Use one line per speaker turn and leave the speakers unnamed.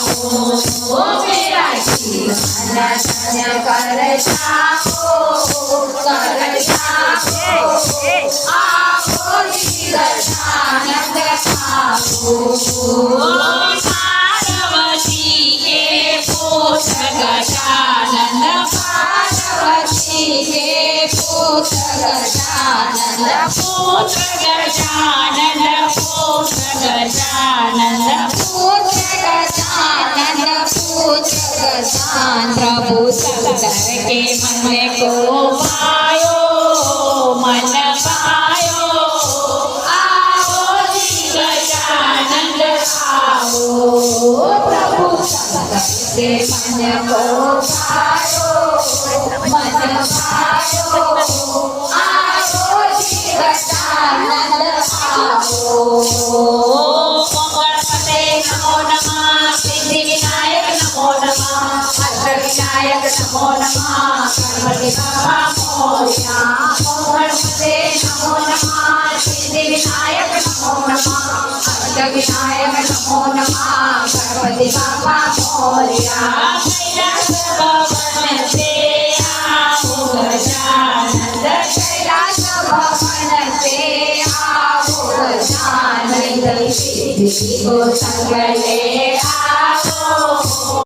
आओ मेरा जीवन धन्य कर जाओ आओ गजानन खाओ पार्वती के पुत्र गजानन पार्वती के पुत्र गजानन पुत्र गजानन पुत्र गजानन पुत्र गजानन पुत्र गजानन प्रभु शंकर के मन को पायो मन पायो आओ जी गजानन आओ प्रभु शंकर के मन को पायो मन पायो आओ जी गजानन आओ गणपते नमो नमः सिद्धि विनायक नमो नमः अष्ट विनायक नमो नमः गणपति बाबा मोरया गणपते नमो नमः सिद्धि विनायक नमो नमः अष्ट विनायक नमो नमः गणपति बाबा मोरया कैलास भवन से आओ गजानन कैलास भवन से आओ गजानन सिद्धि को संग ले